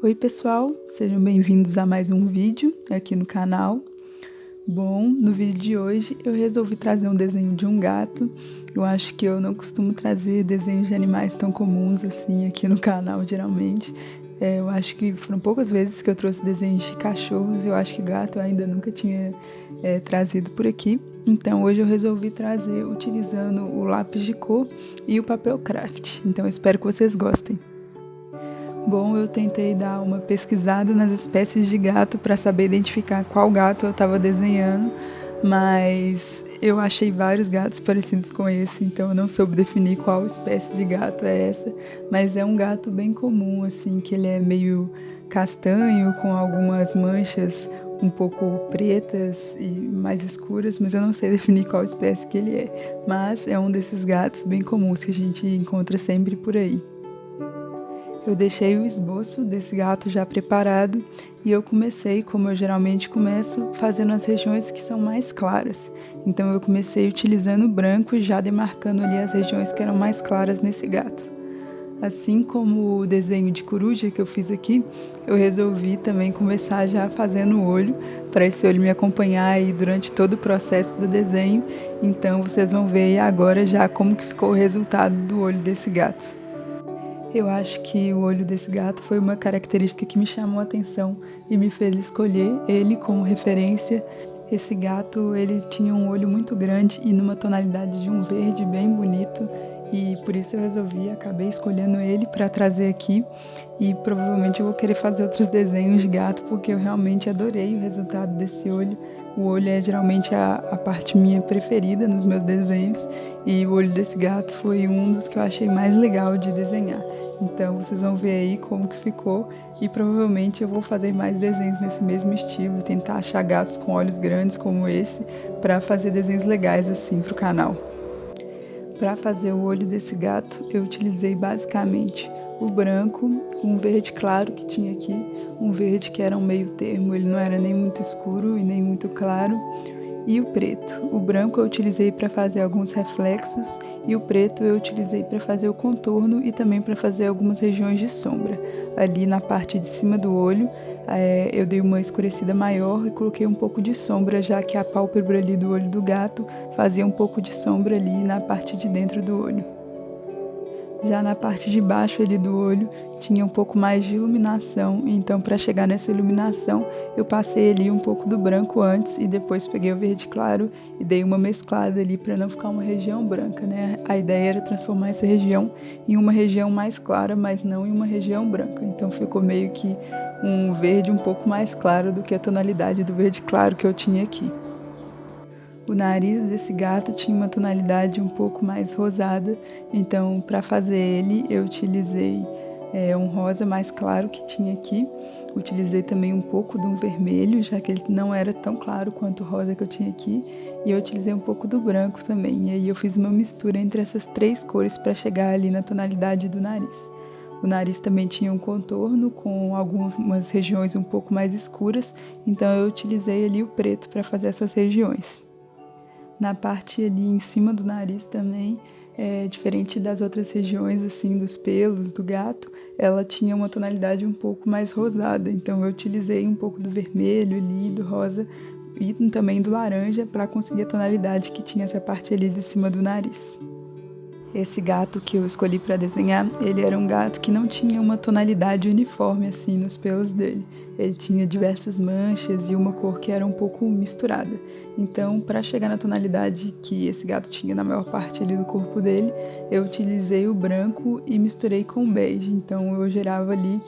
Oi pessoal, sejam bem-vindos a mais um vídeo aqui no canal. Bom, no vídeo de hoje eu resolvi trazer um desenho de um gato. Eu acho que eu não costumo trazer desenhos de animais tão comuns assim aqui no canal, geralmente. Eu acho que foram poucas vezes que eu trouxe desenhos de cachorros, eu acho que gato eu ainda nunca tinha trazido por aqui. Então hoje eu resolvi trazer utilizando o lápis de cor e o papel craft. Então eu espero que vocês gostem. Bom, eu tentei dar uma pesquisada nas espécies de gato para saber identificar qual gato eu estava desenhando, mas eu achei vários gatos parecidos com esse, então eu não soube definir qual espécie de gato é essa, mas é um gato bem comum, assim, que ele é meio castanho, com algumas manchas um pouco pretas e mais escuras, mas eu não sei definir qual espécie que ele é, mas é um desses gatos bem comuns que a gente encontra sempre por aí. Eu deixei o esboço desse gato já preparado e eu comecei, como eu geralmente começo, fazendo as regiões que são mais claras. Então eu comecei utilizando o branco e já demarcando ali as regiões que eram mais claras nesse gato. Assim como o desenho de coruja que eu fiz aqui, eu resolvi também começar já fazendo o olho, para esse olho me acompanhar aí durante todo o processo do desenho. Então vocês vão ver aí agora já como que ficou o resultado do olho desse gato. Eu acho que o olho desse gato foi uma característica que me chamou a atenção e me fez escolher ele como referência. Esse gato, ele tinha um olho muito grande e numa tonalidade de um verde bem bonito, e por isso eu acabei escolhendo ele para trazer aqui, e provavelmente eu vou querer fazer outros desenhos de gato porque eu realmente adorei o resultado desse olho. O olho é geralmente a parte minha preferida nos meus desenhos, e o olho desse gato foi um dos que eu achei mais legal de desenhar. Então vocês vão ver aí como que ficou, e provavelmente eu vou fazer mais desenhos nesse mesmo estilo, tentar achar gatos com olhos grandes como esse, para fazer desenhos legais assim pro canal. Para fazer o olho desse gato, eu utilizei basicamente o branco, um verde claro que tinha aqui, um verde que era um meio termo, ele não era nem muito escuro e nem muito claro, e o preto. O branco eu utilizei para fazer alguns reflexos e o preto eu utilizei para fazer o contorno e também para fazer algumas regiões de sombra. Ali na parte de cima do olho, eu dei uma escurecida maior e coloquei um pouco de sombra, já que a pálpebra ali do olho do gato fazia um pouco de sombra ali na parte de dentro do olho. Já na parte de baixo ali do olho tinha um pouco mais de iluminação, então para chegar nessa iluminação eu passei ali um pouco do branco antes e depois peguei o verde claro e dei uma mesclada ali para não ficar uma região branca, né? A ideia era transformar essa região em uma região mais clara, mas não em uma região branca, então ficou meio que um verde um pouco mais claro do que a tonalidade do verde claro que eu tinha aqui. O nariz desse gato tinha uma tonalidade um pouco mais rosada, então para fazer ele eu utilizei um rosa mais claro que tinha aqui. Utilizei também um pouco de um vermelho, já que ele não era tão claro quanto o rosa que eu tinha aqui. E eu utilizei um pouco do branco também. E aí eu fiz uma mistura entre essas três cores para chegar ali na tonalidade do nariz. O nariz também tinha um contorno com algumas regiões um pouco mais escuras, então eu utilizei ali o preto para fazer essas regiões. Na parte ali em cima do nariz também, diferente das outras regiões assim dos pelos do gato, ela tinha uma tonalidade um pouco mais rosada, então eu utilizei um pouco do vermelho ali, do rosa e também do laranja para conseguir a tonalidade que tinha essa parte ali de cima do nariz. Esse gato que eu escolhi para desenhar, ele era um gato que não tinha uma tonalidade uniforme assim nos pelos dele. Ele tinha diversas manchas e uma cor que era um pouco misturada. Então, para chegar na tonalidade que esse gato tinha na maior parte ali do corpo dele, eu utilizei o branco e misturei com o bege. Então, eu gerava ali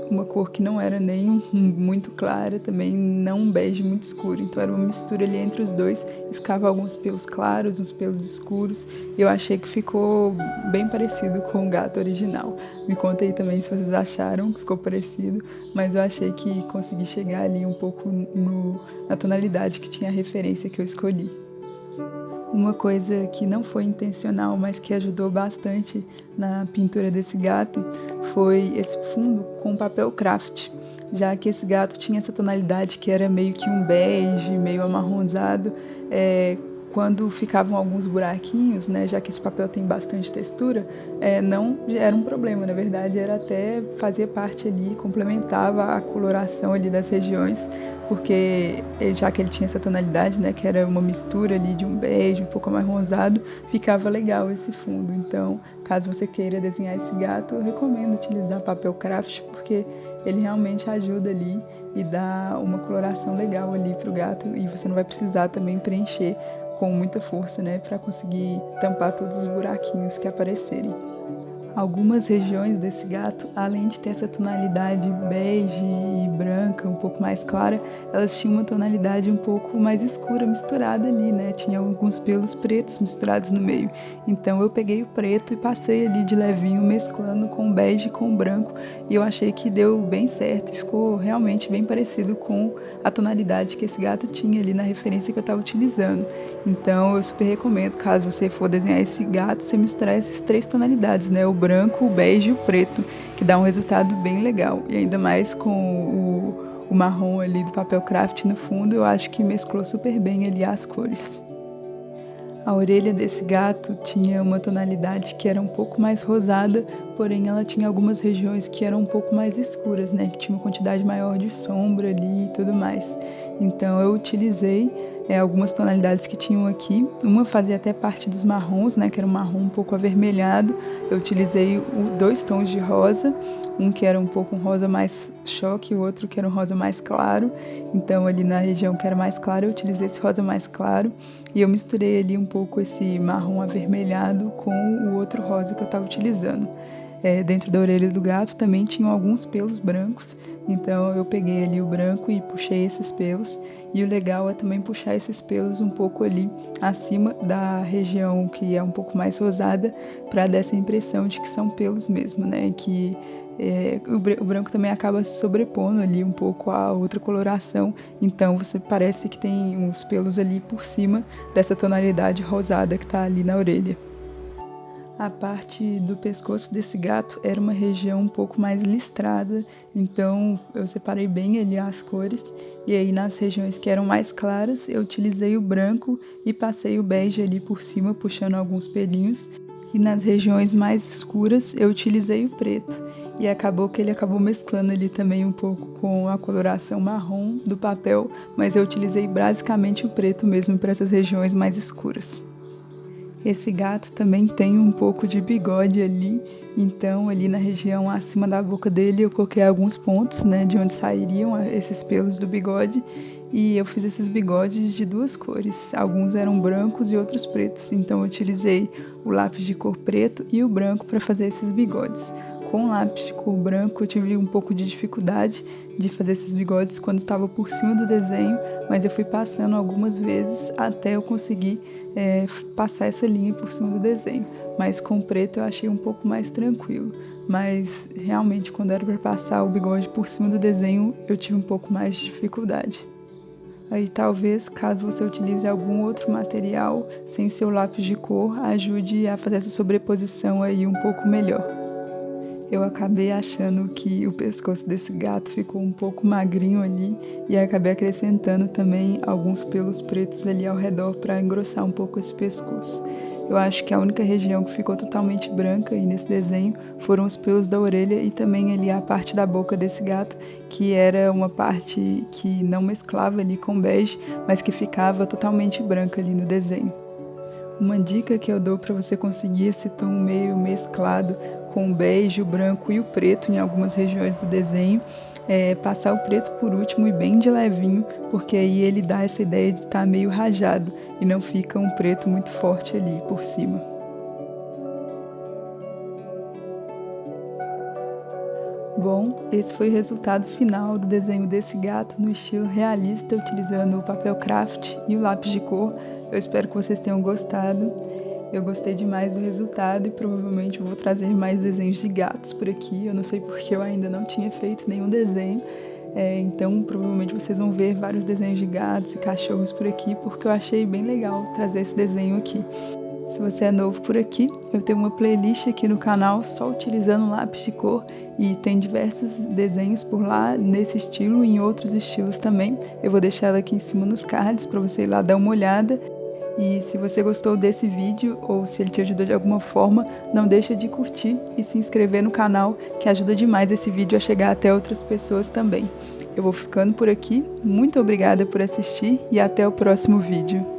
uma cor que não era nem muito clara, também não um bege muito escuro. Então era uma mistura ali entre os dois e ficava alguns pelos claros, uns pelos escuros. E eu achei que ficou bem parecido com o gato original. Me conta aí também se vocês acharam que ficou parecido, mas eu achei que consegui chegar ali um pouco na tonalidade que tinha a referência que eu escolhi. Uma coisa que não foi intencional, mas que ajudou bastante na pintura desse gato foi esse fundo com papel craft, já que esse gato tinha essa tonalidade que era meio que um bege, meio amarronzado. quando ficavam alguns buraquinhos, né, já que esse papel tem bastante textura, não era um problema, na verdade fazia parte ali, complementava a coloração ali das regiões, porque já que ele tinha essa tonalidade, né, que era uma mistura ali de um bege, um pouco mais rosado, ficava legal esse fundo. Então, caso você queira desenhar esse gato, eu recomendo utilizar papel craft, porque ele realmente ajuda ali e dá uma coloração legal ali pro gato, e você não vai precisar também preencher com muita força, né, para conseguir tampar todos os buraquinhos que aparecerem. Algumas regiões desse gato, além de ter essa tonalidade bege e branca, um pouco mais clara, elas tinham uma tonalidade um pouco mais escura misturada ali, né? Tinha alguns pelos pretos misturados no meio. Então eu peguei o preto e passei ali de levinho, mesclando com o bege e com o branco, e eu achei que deu bem certo e ficou realmente bem parecido com a tonalidade que esse gato tinha ali na referência que eu estava utilizando. Então eu super recomendo, caso você for desenhar esse gato, você misturar essas 3 tonalidades, né? O branco, o bege e o preto, que dá um resultado bem legal. E ainda mais com o marrom ali do papel craft no fundo, eu acho que mesclou super bem ali as cores. A orelha desse gato tinha uma tonalidade que era um pouco mais rosada, porém ela tinha algumas regiões que eram um pouco mais escuras, né? Que tinha uma quantidade maior de sombra ali e tudo mais. Então eu utilizei algumas tonalidades que tinham aqui. Uma fazia até parte dos marrons, né? Que era um marrom um pouco avermelhado. Eu utilizei 2 tons de rosa, um que era um pouco um rosa mais choque e o outro que era um rosa mais claro. Então ali na região que era mais clara eu utilizei esse rosa mais claro e eu misturei ali um pouco esse marrom avermelhado com o outro rosa que eu estava utilizando. Dentro da orelha do gato também tinham alguns pelos brancos, então eu peguei ali o branco e puxei esses pelos, e o legal é também puxar esses pelos um pouco ali acima da região que é um pouco mais rosada, para dar essa impressão de que são pelos mesmo, né, que o branco também acaba se sobrepondo ali um pouco à outra coloração, então você parece que tem uns pelos ali por cima dessa tonalidade rosada que está ali na orelha. A parte do pescoço desse gato era uma região um pouco mais listrada, então eu separei bem ali as cores, e aí nas regiões que eram mais claras eu utilizei o branco e passei o bege ali por cima, puxando alguns pelinhos, e nas regiões mais escuras eu utilizei o preto, e acabou que ele acabou mesclando ali também um pouco com a coloração marrom do papel, mas eu utilizei basicamente o preto mesmo para essas regiões mais escuras. Esse gato também tem um pouco de bigode ali, então ali na região acima da boca dele eu coloquei alguns pontos, né, de onde sairiam esses pelos do bigode, e eu fiz esses bigodes de 2 cores, alguns eram brancos e outros pretos, então eu utilizei o lápis de cor preto e o branco para fazer esses bigodes. Com lápis de cor branco eu tive um pouco de dificuldade de fazer esses bigodes quando estava por cima do desenho, mas eu fui passando algumas vezes até eu conseguir passar essa linha por cima do desenho. Mas com preto eu achei um pouco mais tranquilo, mas realmente quando era para passar o bigode por cima do desenho eu tive um pouco mais de dificuldade. Aí talvez, caso você utilize algum outro material sem seu lápis de cor, ajude a fazer essa sobreposição aí um pouco melhor. Eu acabei achando que o pescoço desse gato ficou um pouco magrinho ali e acabei acrescentando também alguns pelos pretos ali ao redor para engrossar um pouco esse pescoço. Eu acho que a única região que ficou totalmente branca aí nesse desenho foram os pelos da orelha e também ali a parte da boca desse gato, que era uma parte que não mesclava ali com bege, mas que ficava totalmente branca ali no desenho. Uma dica que eu dou para você conseguir esse tom meio mesclado com o bege, o branco e o preto em algumas regiões do desenho é passar o preto por último e bem de levinho, porque aí ele dá essa ideia de estar meio rajado e não fica um preto muito forte ali por cima. Bom, esse foi o resultado final do desenho desse gato no estilo realista, utilizando o papel craft e o lápis de cor. Eu espero que vocês tenham gostado. Eu gostei demais do resultado e provavelmente eu vou trazer mais desenhos de gatos por aqui. Eu não sei porque eu ainda não tinha feito nenhum desenho, então provavelmente vocês vão ver vários desenhos de gatos e cachorros por aqui, porque eu achei bem legal trazer esse desenho aqui. Se você é novo por aqui, eu tenho uma playlist aqui no canal só utilizando lápis de cor e tem diversos desenhos por lá nesse estilo e em outros estilos também. Eu vou deixar ela aqui em cima nos cards para você ir lá dar uma olhada. E se você gostou desse vídeo ou se ele te ajudou de alguma forma, não deixa de curtir e se inscrever no canal, que ajuda demais esse vídeo a chegar até outras pessoas também. Eu vou ficando por aqui, muito obrigada por assistir e até o próximo vídeo.